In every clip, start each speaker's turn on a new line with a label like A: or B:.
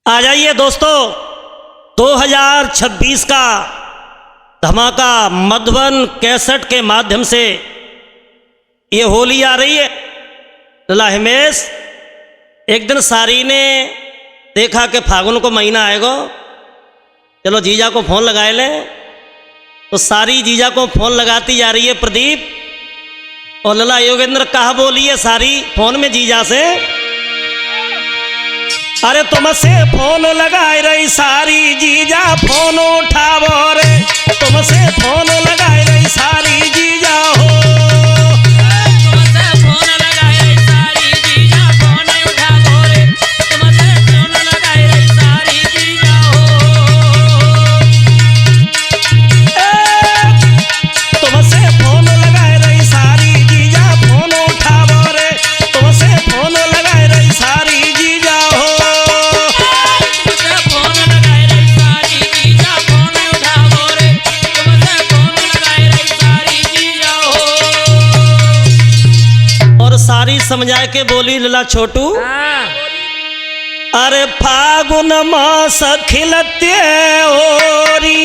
A: आ जाइए दोस्तों, 2026 का धमाका मधुबन कैसेट के माध्यम से ये होली आ रही है। लला हिमेश, एक दिन सारी ने देखा कि फागुन को महीना आएगा, चलो जीजा को फ़ोन लगाए ले। तो सारी जीजा को फ़ोन लगाती जा रही है प्रदीप, और लला योगेंद्र कहा बोली है सारी फ़ोन में जीजा से, अरे तुमसे फोन लगाए रही सारी जीजा फोन उठावो रे, तुमसे फोन लगाए रही सारी जीजा हो,
B: तुमसे फोन लगाए रही सारी जीजा फोन उठावो रे, तुमसे फोन लगाए रही सारी जीजा हो।
A: तुमसे फोन लगाए रही सारी जीजा फोन उठावो रे, तुमसे फोन लगाए रही सारी जीजा हो। सारी समझा के बोली लला छोटू, अरे फागुन मास खिलते ओरी,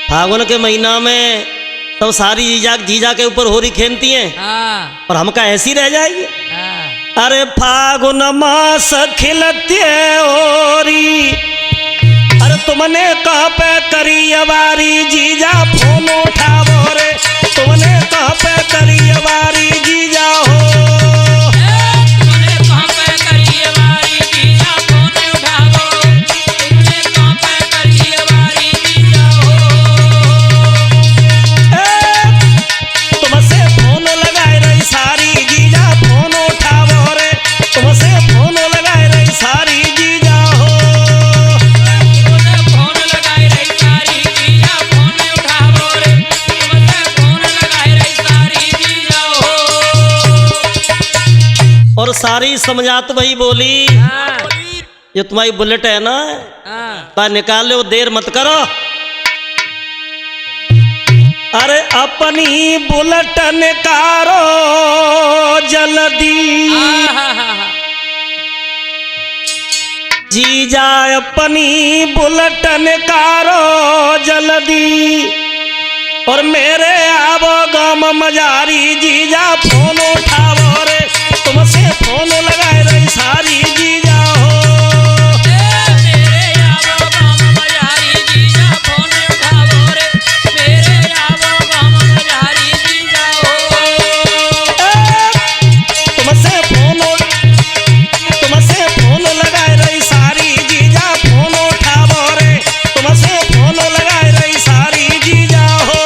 A: फागुन के महीना में तो सारी जीजा के ऊपर होरी खेलती हैं, और हमका ऐसी रह जाएगी। अरे फागुन मास खिलते ओरी, अरे तुमने कहाँ पे करी अवारी जीजा फोन उठावो रे, तुमने कहाँ पे करी अवारी जीजा हो,
B: तुमने कहाँ पे करी अवारी जीजा फोन उठावो, तुमने कहाँ पे करी अवारी जीजा हो।
A: तुमसे फोन लगाए रही सारी जीजा फोन उठावो रे, तुमसे फोन लगाए रही सारी जीजा हो,
B: तुमसे फोन लगाए रही सारी जीजा फोन उठावो रे, तुमसे फोन लगाए रही सारी जीजा हो।
A: और सारी समझात वही बोली, ये तुम्हारी बुलेट है ना, बाहर निकाल लो, देर मत करो। अरे अपनी बुलेट निकालो जल्दी, जीजा अपनी बुलेट निकालो जल्दी, और मेरे आवो गम मजारी जीजा फोन उठावो रे, तुमसे फोन लगाए रही सारी जीजा हो,
B: मेरे आवो गम मजारी जीजा फोन उठावो रे, मेरे आवो गम मजारी जीजा हो।
A: तुमसे फोन लगाए रही सारी जीजा फोन उठावो रे, तुमसे फोन लगाए रही सारी जीजा हो,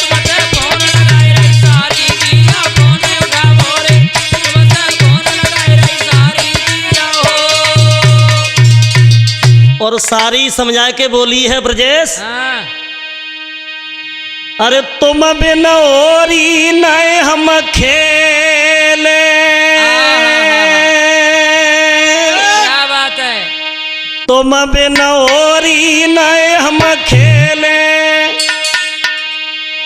B: तुमसे फोन लगाए रही सारी जीजा फोन उठावो रे, तुमसे फोन लगाए रही सारी जीजा हो।
A: और सारी समझा के बोली है ब्रजेश, अरे तुम बिन ओरी नए हम खेले,
B: क्या बात है,
A: तुम बिन ओरी नए हम खेले,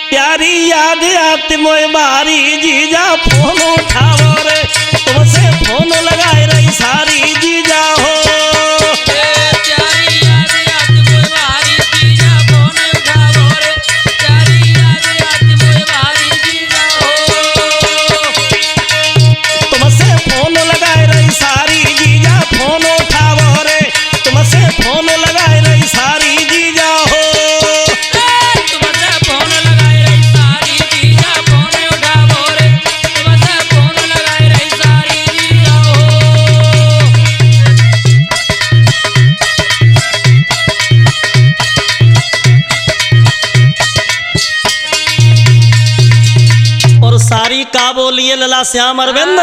A: प्यारी याद आती मोए बारी जीजा फोन उठावो रे, तुमसे फोन लगाए रही सारी जीजा हो,
B: प्यारी याद आती मोए बारी जीजा फोन उठावो रे, प्यारी याद आती मोए बारी जीजा हो।
A: तुमसे फोन लगाए रही सारी जीजा फोन उठावो रे, तुमसे फोन लगाए रही सारी जीजा हो,
B: तुमसे फोन लगाए रही सारी जीजा फोन उठावो रे, तुमसे फोन लगाए रही सारी जीजा हो।
A: और सारी का बोली है लला श्याम अरविंद,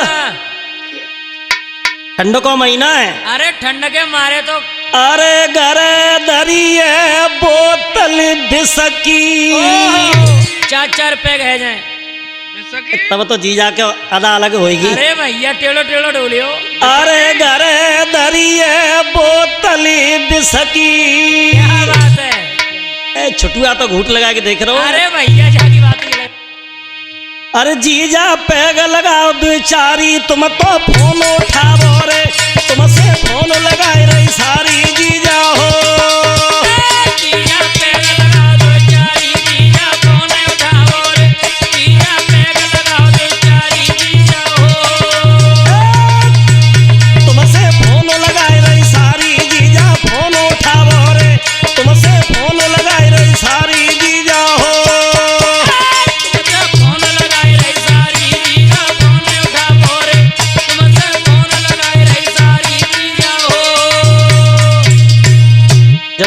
A: ठंड को महीना है,
B: अरे ठंड के मारे तो
A: अरे घर दरिए बोतल बिसकी,
B: चार चार पैग है जाए,
A: तब तो जीजा के अदा अलग होगी।
B: अरे भैया टेढ़ो टेढ़ो डोलियो,
A: अरे घर दरिए बोतल बिसकी,
B: क्या बात है,
A: छुटुआ तो घूट लगा के देख रहा हूँ।
B: अरे भैया जाकी बात ही है।
A: अरे जीजा पैग लगाओ दो चारी, तुम तो फोन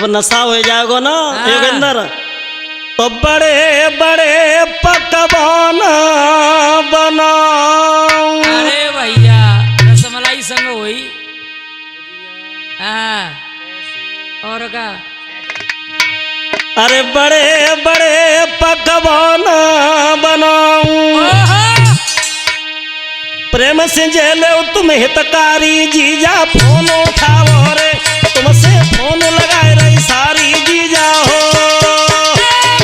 A: नशा हो जाएगा ना
B: हाँ।
A: योगेंद्र, तो बड़े बड़े पकवान बनाऊं।
B: अरे भैया रसमलाई संग हुई। हाँ और का
A: अरे बड़े बड़े पकवान बनाऊं,
B: ओहो
A: प्रेम से जेलो तुम हितकारी जीजा फोन उठाओ रे, तुमसे फोन लगाए रही सारी जीजा हो।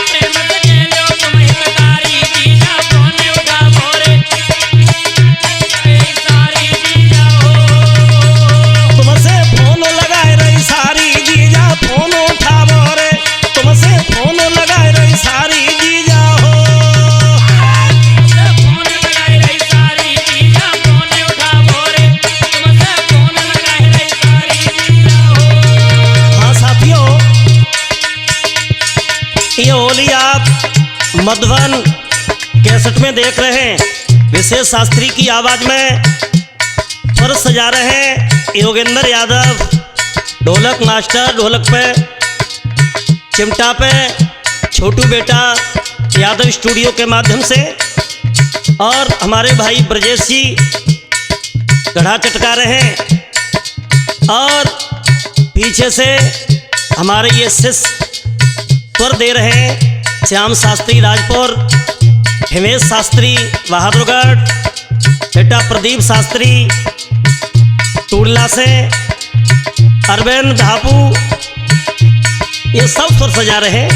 B: प्रेम से जेलो तुम हितकारी जीजा फोन उठाओ रे, सारी जीजा हो।
A: तुमसे फोन लगाए रही सारी जीजा फोन उठाओ रे, तुमसे फोन लगाए रही सारी जीजा हो।
B: फोन लगाए रही सारी जीजा फोन उठाओ रे, तुमसे फोन लगाए रही सारी जीजा हो।
A: हाँ साथियों, ये होली आप मधुबन कैसेट में देख रहे हैं। विशेष शास्त्री की आवाज में स्वर सजा रहे हैं योगेंद्र यादव, ढोलक मास्टर, ढोलक पे चिमटा पे छोटू बेटा यादव स्टूडियो के माध्यम से, और हमारे भाई ब्रजेश जी गढ़ा चटका रहे हैं, और पीछे से हमारे ये शिष्य स्वर दे रहे हैं श्याम शास्त्री राजपुर, हिमेश शास्त्री बहादुरगढ़, बेटा प्रदीप शास्त्री टूडला से, अरविंद धापू, ये सब स्वर सजा रहे हैं।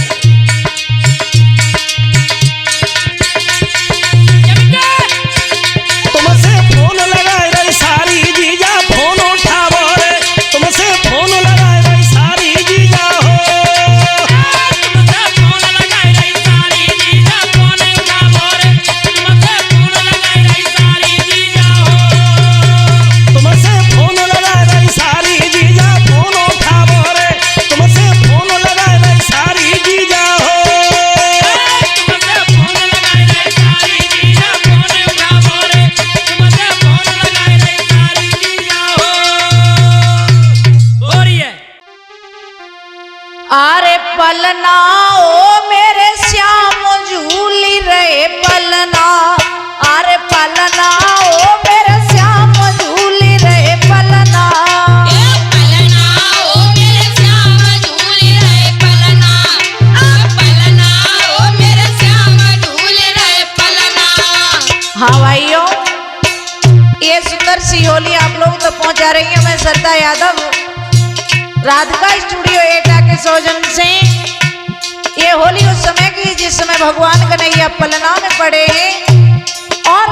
A: तुमसे फोन लगाए रही सारी जीजा फोन उठाओ रे, तुमसे फोन लगाए रही सारी जीजा हो।
B: तुमसे फोन लगाए रही सारी जीजा फोन उठाओ रे, तुमसे फोन लगाए रही सारी जीजा हो।
A: तुमसे फोन लगाए रही सारी जीजा फोन उठाओ रे, तुमसे फोन लगाए रही सारी जीजा हो।
B: तुमसे फोन लगाए रही सारी जीजा फोन उठाओ रे, तुमसे फोन लगाए रही सारी जीजा हो। हो रही है।
C: अरे पलना ओ मेरे श्याम झूली रहे पलना, अरे पलना ओ मेरे श्याम झूली रहे पलना।
D: पलना ओ मेरे श्याम झूले रहे पलना, पलना ओ मेरे श्याम झूले रहे पलना।
C: हाँ भाइयों, ये सुंदर सी होली आप लोग तो पहुंचा रही है मैं श्रद्धा यादव, राधिका स्टूडियो एटा के सौजन से। ये होली उस समय की जिस समय भगवान कन्हैया पलना में पड़े हैं, और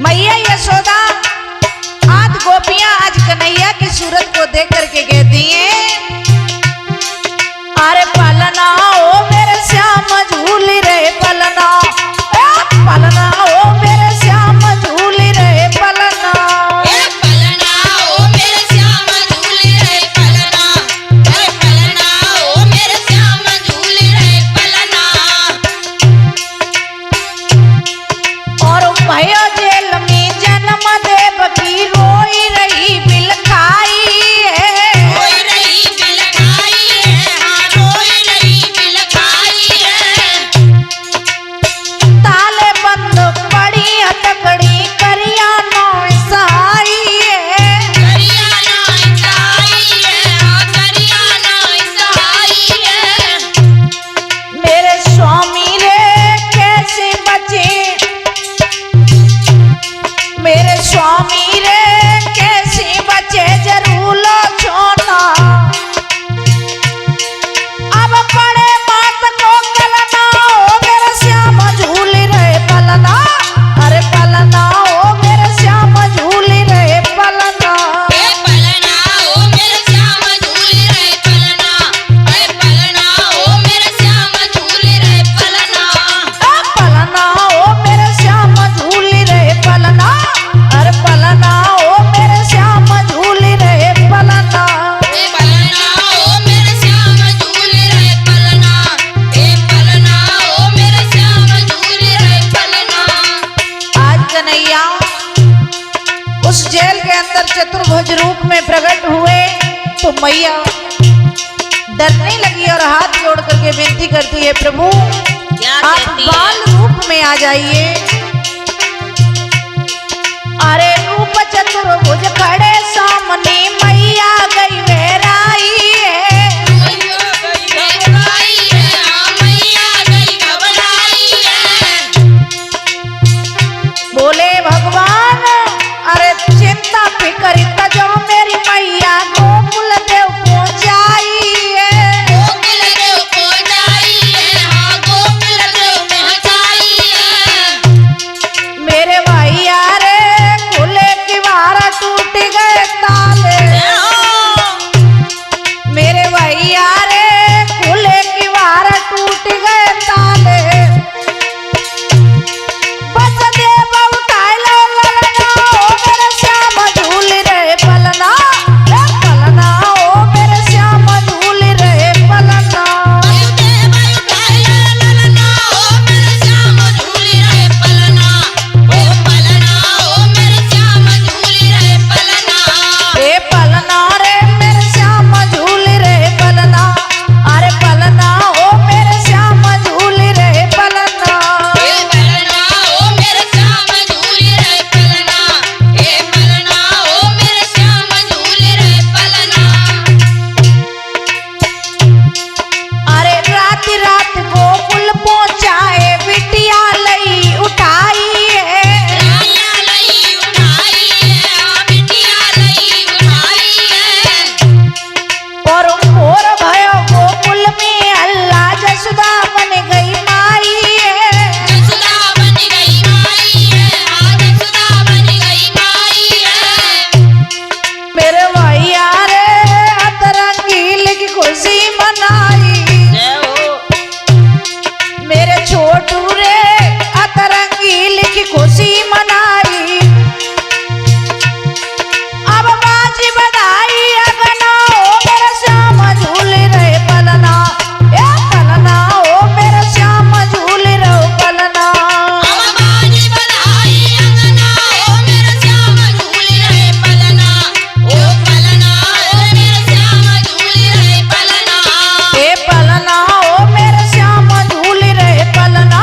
C: मैया यशोदा आज गोपियां आज कन्हैया की सूरत को देख करके कहती हैं, अरे पलना ओ मेरे श्याम झूली रहे पलना, पलना ओ मेरे श्याम झूली रहे पलना।
D: पलना ओ मेरे श्याम झूले रहे पलना, पलना ओ मेरे श्याम झूले रहे पलना।
C: और भयो जेल में जन्म देव की रोई रही बिल खाई है,
D: रोई रही बिल खाई है, हाँ रोई रही बिल खाई है।
C: ताले बंद पड़ी हथकड़ी करिया नो सहाई है।
D: करिया नाई सहाई है, हाँ करिया नाई सहाई है।
C: मेरे स्वामी रे कैसे बचे, मेरे स्वामी रे कैसे बचे जरूर लो छोना। अब पड़े मात को कलना ओ मेरे श्याम झूली रहे पलना, अरे पलना ओ मेरे श्याम झूली रहे पलना।
D: पलना ओ मेरे श्याम झूले रहे पलना, पलना ओ मेरे श्याम झूले रहे पलना।
C: पलना ओ मेरे श्याम झूली रहे पलना, अरे पलना ओ मेरे श्याम झूली रहे पलना।
D: पलना ओ मेरे श्याम झूले रहे पलना, पलना ओ मेरे श्याम झूले रहे पलना।
C: आज कन्हैया उस जेल के अंदर चतुर्भुज रूप में प्रकट हुए, तो मैया डरने लगी और हाथ जोड़ करके विनती करती है, प्रभु
D: क्या
C: आप
D: कहती
C: बाल
D: है?
C: रूप में आ जाइए। अरे रूप चतुर्भुज खड़े सामने मैया गई वेराई है।
D: मैया गई घबराई है, हाँ मैया गई घबराई है।
C: बोले भगवान अरे चिंता फिकर तजो मेरी मैया गोकुल देव पहुंचाई है।
D: गोकुल देव पहुंचाई है, हाँ गोकुल देव पहुंचाई है।
C: मेरे भैया रे खुले किवाड़ टूट गए ताले। मेरे भैया रे खुले किवाड़ टूट गए ताले। बस देव उठाए लो ललना ओ मेरे श्याम झूल रहे पलना। ए पलना ओ मेरे श्याम झूल रहे पलना।
D: वायुदेव उठाए ललना, ओ मेरे श्याम झूल रहे पलना। ओ पलना, ओ मेरे श्याम झूल रहे पलना।
C: ए पलना रे मेरे श्याम झूल रहे पलना। अरे पलना ओ मेरे श्याम झूल रहे पलना।
D: ए पलना, ओ मेरे श्याम झूल रहे पलना। ए पलना, ओ मेरे श्याम झूल रहे पलना।
C: अरे रात रात गोकुल पहुंचाए बिटिया लई उठाई है।
D: राया लई उठाई है, हाँ बिटिया लई उठाई है।
C: और घोर भयो गोकुल में अल्लाह जसुदा बन गई माई है।
D: जसुदा बन गई माई है, हाँ जसुदा बन गई माई है।
C: मेरे भैया रे अतरंगील की खुशी मनाई। मेरे छोटू रे अतरंगील की खुशी मनाई। अब बाजी बधाई अगना ओ मेरे श्याम झूल रहे पलना। ए पलना ओ मेरे श्याम झूल रहे पलना।
D: अब बाजी बधाई अंगना, ओ मेरे श्याम झूल रहे पलना। ओ पलना, ओ मेरे श्याम झूल रहे पलना।
C: ए पलना ओ मेरे श्याम झूल रहे पलना।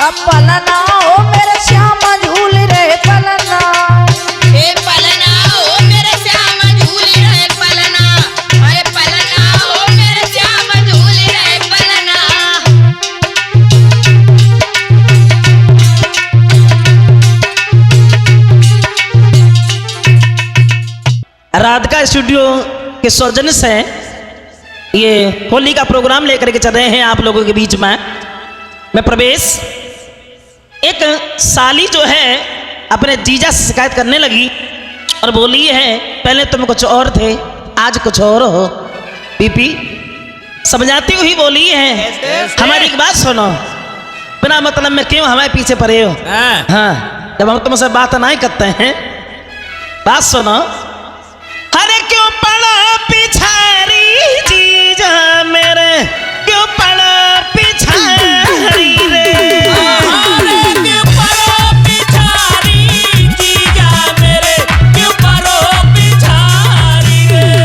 C: अब पलना ओ मेरे श्याम झूल रहे पलना।
D: ए पलना, ओ मेरे श्याम झूल रहे पलना। अरे पलना, ओ मेरे श्याम झूल रहे पलना।
A: राधिका स्टूडियो के सौजन्य से ये होली का प्रोग्राम लेकर के चल रहे हैं आप लोगों के बीच में। मैं प्रवेश, एक साली जो है अपने जीजा से शिकायत करने लगी और बोली है पहले तुम कुछ और थे आज कुछ और हो। पीपी समझाती हुई बोली है हमारी एक बात सुनो, बिना मतलब में क्यों हमारे पीछे पड़े हो। हाँ जब हम तुमसे बात नहीं करते हैं, बात सुनो। अरे क्यों पड़ा पिछारी जीजा मेरे, क्यों पड़ा पिछारी रे। अरे क्यों पड़ा पिछारी जीजा मेरे, क्यों पड़ा पिछारी रे।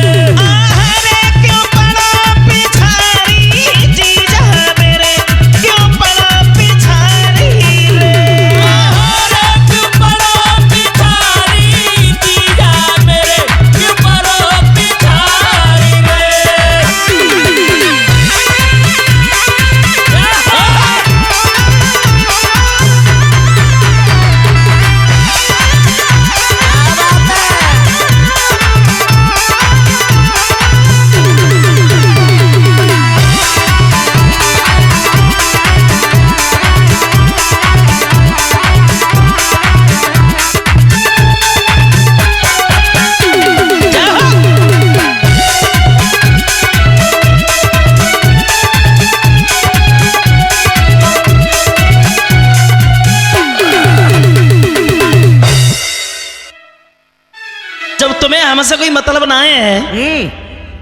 A: जब तुम्हें हमसे कोई मतलब ना है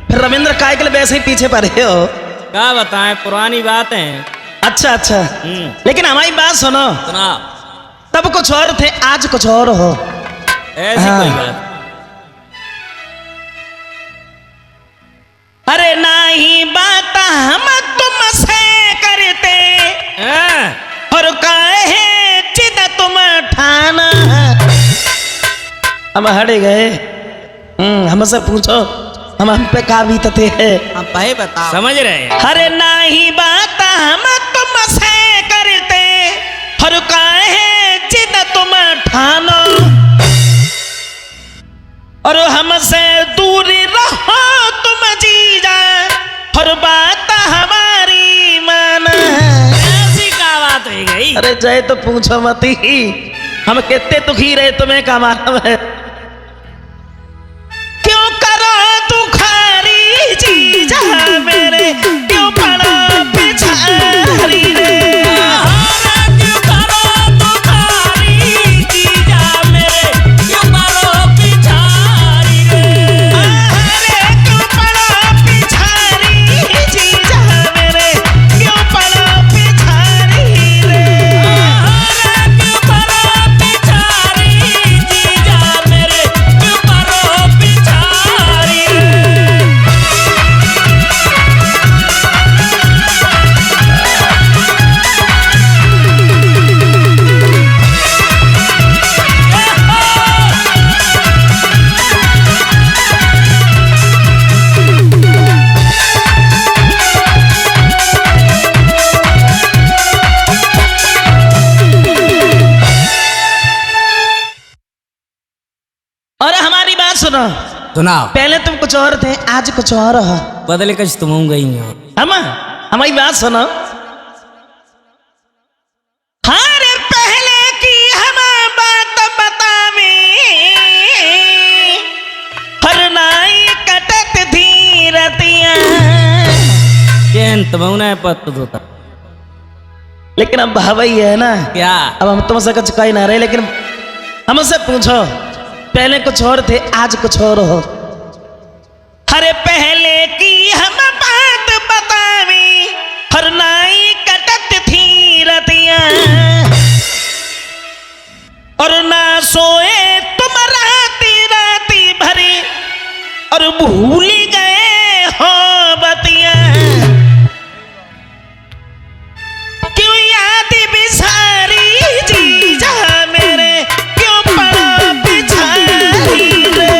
A: फिर रविंद्र काय के लिए वैसे ही पीछे पड़े हो।
B: क्या बताएं, पुरानी बात है।
A: अच्छा अच्छा, लेकिन हमारी बात सुनो,
B: सुना
A: तब कुछ और थे आज कुछ और हो।
B: ऐसी
A: हाँ।
B: कोई बात
A: अरे नहीं बात
E: हम हट गए। हमसे पूछो हम पे का बीतते है।
F: हम पहे बताओ।
B: समझ रहे हैं?
A: अरे नाही बात हम तुमसे करते, हर काहे जिद तुम ठानो, और हमसे दूरी रहो तुम जीजा, हर बात हमारी माना।
B: ऐसी का बात हो गई?
E: अरे जय तो पूछो मती, हम कितने दुखी रहे तुम्हें का मालूम है।
A: क्यों करो दुखारी जीजा मेरे, क्यों पड़ा पिछारी रे।
B: सुनाओ।
E: पहले तुम कुछ और थे, आज कुछ और हो।
B: बदले कछ तुम गई हो।
E: हमारी बात सुनो।
A: अरे पहले की हम बात बतावे, हर नाई कटत थी रतिया।
B: तुम पत होता,
E: लेकिन अब भाई है ना
B: क्या?
E: अब हम तुमसे कुछ कही ना रहे, लेकिन हमसे पूछो पहले कुछ और थे, आज कुछ और हो।
A: अरे पहले की हम बात बतावी, हर नाई कटत थी रतिया, और ना सोए तुम राती राती भरी, और भूल गए हो बतिया। क्यों याद बिसारी जीजा मेरे, क्यों पड़ा पिछारी रे।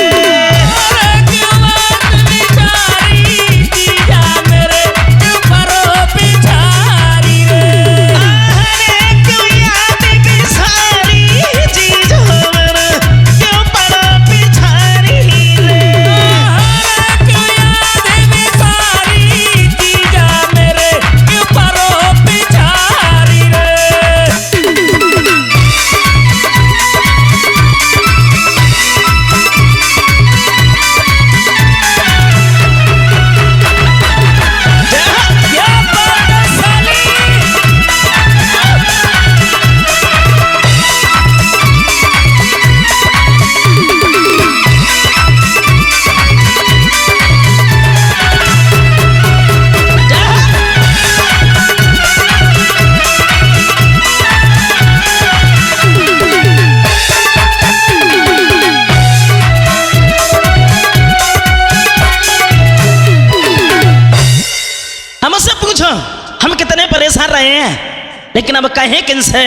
A: हम कितने परेशान रहे हैं, लेकिन अब कहें किनसे,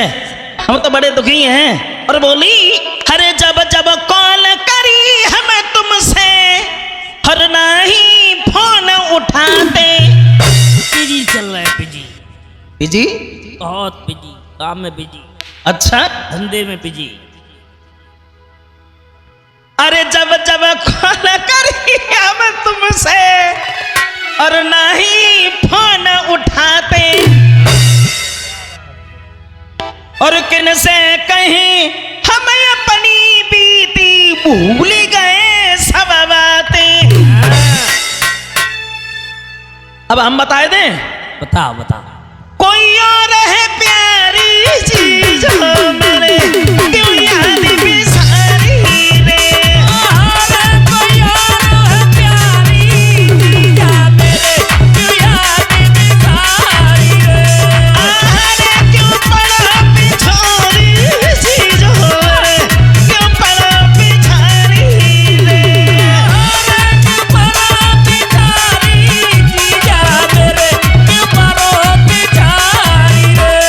A: हम तो बड़े दुखी हैं। और बोली अरे जब जब कॉल करी हम तुमसे, हर नहीं फोन उठाते।
B: बिजी चल रहा है, बिजी
E: बिजी,
B: बहुत बिजी, काम में बिजी,
E: अच्छा
B: धंधे में बिजी।
A: अरे जब जब कॉल करी हम तुमसे, और नहीं फोन उठाते, और किन से कहीं हम अपनी बीती भूल गए सब बातें।
E: अब हम बताए दें,
B: बताओ बताओ।
A: कोई और है प्यारी चीज मेरे, क्यों याद बिसारी रे।
B: कोई और है प्यारी चीज मेरे, क्यों याद बिसारी रे।
A: अरे क्यों पड़ा पिछारी चीज रे, क्यों पड़ा पिछारी रे।
B: क्यों पड़ा पिछारी चीज मेरे, क्यों पड़ा पिछारी रे।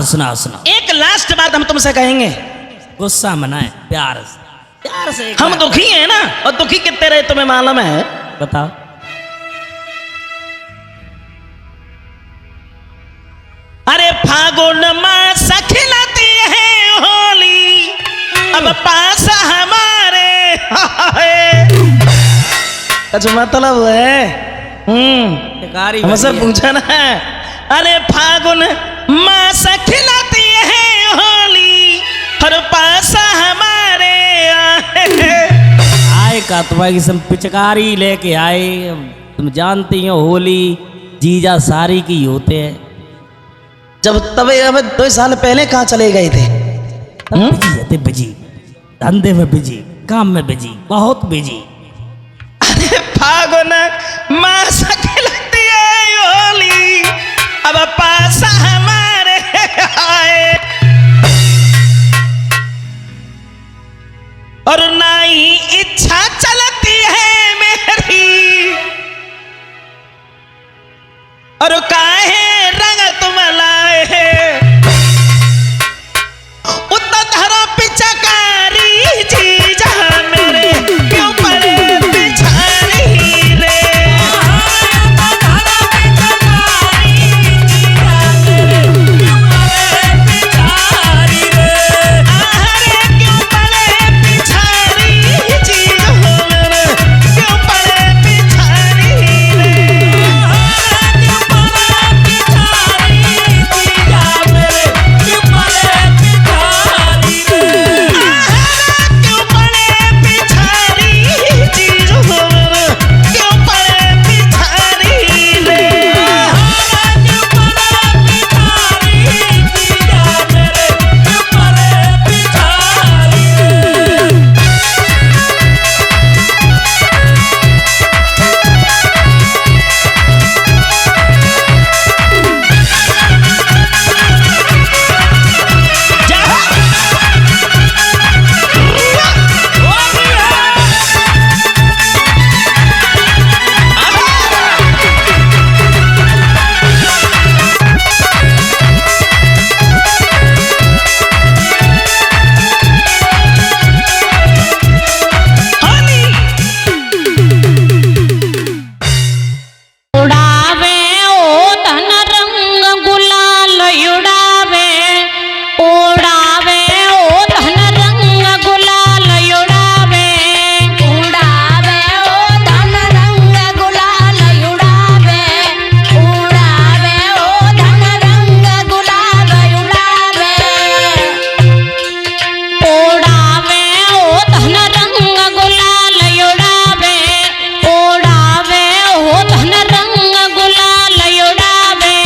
B: सुना सुना।
E: एक लास्ट बात हम तुमसे कहेंगे।
B: गुस्सा मनाए प्यार से एक
E: हम
B: बात
E: दुखी हैं ना, और दुखी कितने रहे तुम्हें मालूम है?
B: बताओ।
E: अरे फागुन मास खिलाती है होली, अब पास हमारे अच्छा मतलब है।
B: शिकारी
E: हमसे
B: बनी है।
E: पूछा ना। अरे फागुन मास खिलाती है होली, हर पास हमारे
B: आए का तुम्हारी सब पिचकारी लेके आए। तुम जानती हो होली जीजा सारी की होते हैं।
E: जब तब अब 2 साल पहले कहाँ चले गए थे?
B: बिजी है, बिजी धंधे में बिजी, काम में बिजी, बहुत बिजी।
E: अरे फागुन मास खिलाती है होली, अब पास हमारे आए, और ना ही इच्छा चलती है मेरी, और काहे रंग तुम लाए उतना धरो पिचकारी जीजा मेरे क्यों पड़े पिछाड़ी रे। अरे क्यों पड़े पिछाड़ी जीजा मेरे क्यों पड़े पिछाड़ी रे। क्यों पड़े पिछाड़ी जीजा मेरे क्यों पड़े पिछाड़ी रे।
D: उड़ावे ओ धन रंग गुलाल उड़ावे, उड़ावे ओ धन रंग गुलाल उड़ावे, उड़ावे ओ धन रंग गुलाल उड़ावे, उड़ावे ओ धन रंग गुलाल उड़ावे, उड़ावे ओ धन रंग गुलाल उड़ावे, उड़ावे ओ धन रंग गुलाल उड़ावे,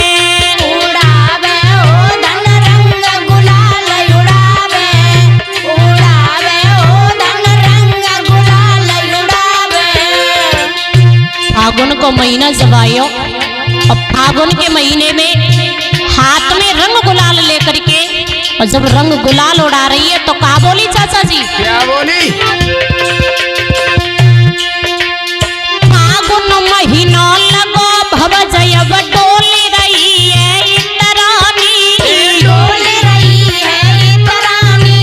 D: उड़ावे ओ धन रंग गुलाल उड़ावे, उड़ावे ओ धन रंग गुलाल उड़ावे। फागुन को महीना जब आयो, और फागुन के महीने में हाथ में रंग गुलाल लेकर के, और जब रंग गुलाल उड़ा रही है तो का बोली चाचा जी?
F: क्या बोली?
D: फागुन महीना लगो भव जय डोली रही है इंद्राणी, डोल रही है इंद्राणी,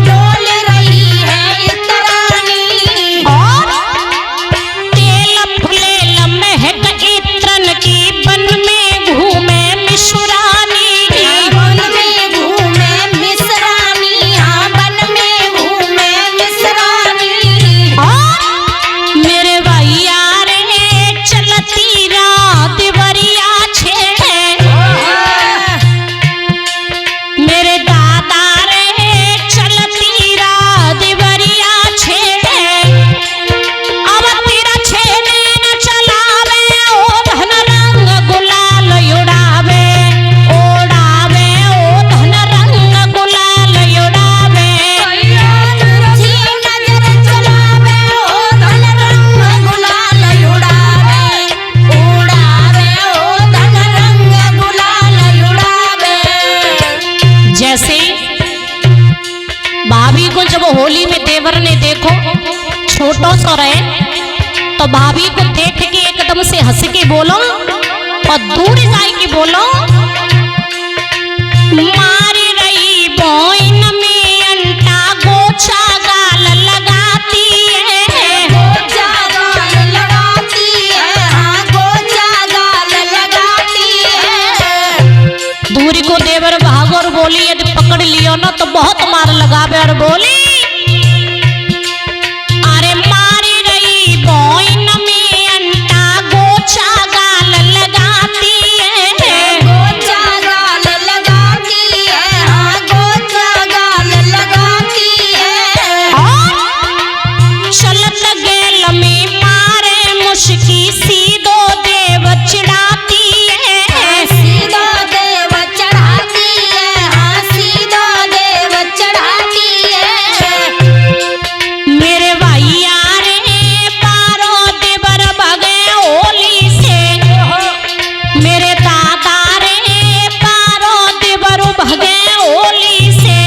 D: डोल रही है इंद्राणी, और तेल फुलेल महक इत्रन की बन में घूमे मिश्रानी, बन में घूमे मिश्रानी, हाँ बन में घूमे मिश्रानी, और मेरे भैया रे चलती रात बरिया छेड़े, मेरे दादा रे चलती रात बरिया छेड़े, अब तेरा छेड़े न चलावे ओ धन रंग गुलाल उड़ावे, उड़ावे ओ धन रंग गुलाल उड़ावे, नजर चलावे ओ धन रंग गुलाल उड़ावे, उड़ावे ओ धन रंग गुलाल उड़ावे। जैसे भाभी को जब होली में देवर ने देखो छोटो सो रहे, तो भाभी को देख के एकदम से हंस के बोलो, और दूर जाए के बोलो, मारी रही बोइन में अंटा गोछा गाल लगाती है, गोछा गाल लगाती है, हाँ गोछा गाल लगाती है।
F: दूरी को देवर भाग और बोली यदि पकड़ लियो ना तो बहुत मार लगावे और बोली
D: अरे मारी रही बोइन में अंटा गोछा गाल लगाती है, गोछा गाल लगाती है, हाँ गोछा गाल लगाती है।
F: और
D: चलत गेल में मारे मुश्की सीधो देव चढ़ाती है, सीधो देव चढ़ाती है, हाँ सीधो देव चढ़ाती है।
F: मेरे भैया
D: रे पारो देवर भगे होली से, मेरे दादा रे पारो देवर भगे होली से।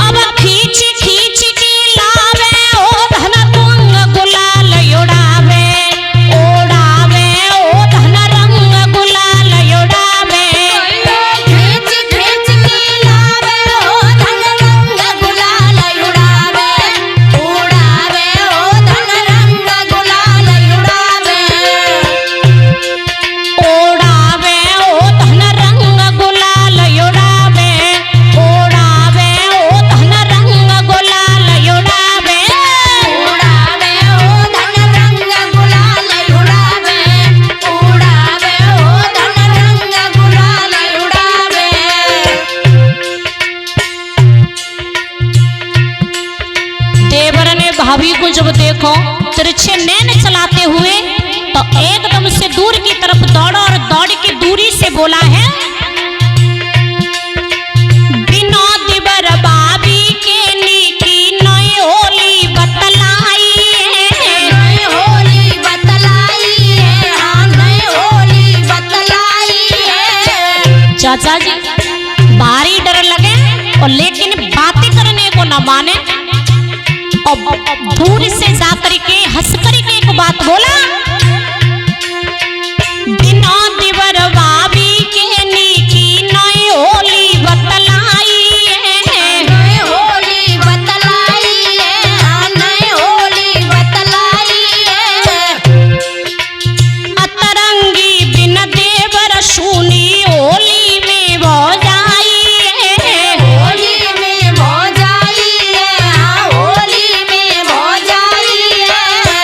D: अब खींच खींच के लावे ओ धन रंग गुलाल उड़ावे, उड़ावे ओ धन रंग गुलाल उड़ावे। खींच खींच के लावे ओ धन रंग गुलाल उड़ावे, उड़ावे ओ धन रंग गुलाल उड़ावे। उड़ावे ओ धन रंग गुलाल उड़ावे, उड़ावे ओ धन रंग गुलाल उड़ावे, उड़ावे ओ धन रंग गुलाल उड़ावे, उड़ावे ओ धन रंग गुलाल उड़ावे।
F: देवर ने भाभी को जब देखो तिरछे नैन चलाते हुए तो एकदम से दूर की तरफ दौड़ा और दौड़ के दूरी से बोला है
D: बिना दिवर बाबी के नीकी नई होली बतलाई है, नई होली बतलाई है, हाँ नई होली बतलाई है।
F: चाचा जी भारी डर लगे और लेकिन बातें करने को न माने और दूर से जाकर के हंस कर के एक बात बोला
D: बिना दिवर बाबी के नीकी नई होली बतलाई है, नई होली बतलाई है, हाँ नई होली बतलाई है। अतरंगी बिन देवर सुनी होली में भौजाई है, होली में भौजाई है, हाँ होली में भौजाई है।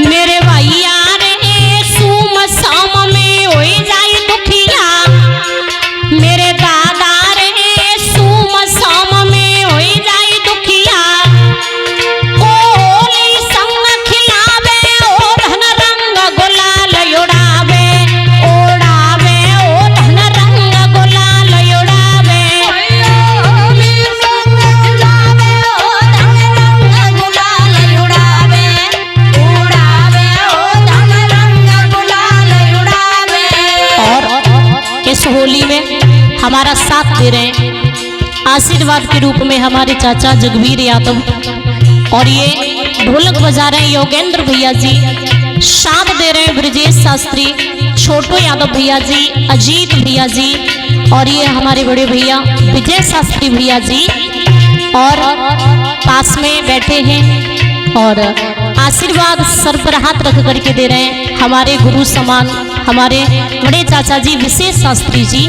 D: मेरे भैया रे सुम साम में होई जाई दुखिया, मेरे दादा रे सुम साम में होई जाई दुखिया। ओ होली संग खिलावे ओ धन रंग गुलाल उड़ावे, उड़ावे ओ धन रंग गुलाल उड़ावे। होली संग खिलावे ओ धन रंग गुलाल उड़ावे, उड़ावे ओ धन रंग गुलाल उड़ावे।
F: और इस होली में हमारा साथ दे रहे हैं आशीर्वाद के रूप में हमारे चाचा जगवीर यादव और ये ढोलक बजा रहे हैं योगेंद्र भैया जी, साथ दे रहे हैं ब्रजेश शास्त्री, छोटू यादव भैया जी, अजीत भैया जी और ये हमारे बड़े भैया विजय शास्त्री भैया जी और पास में बैठे हैं और आशीर्वाद सर पर हाथ रख करके दे रहे हैं हमारे गुरु समान हमारे बड़े चाचा जी विशेष शास्त्री जी।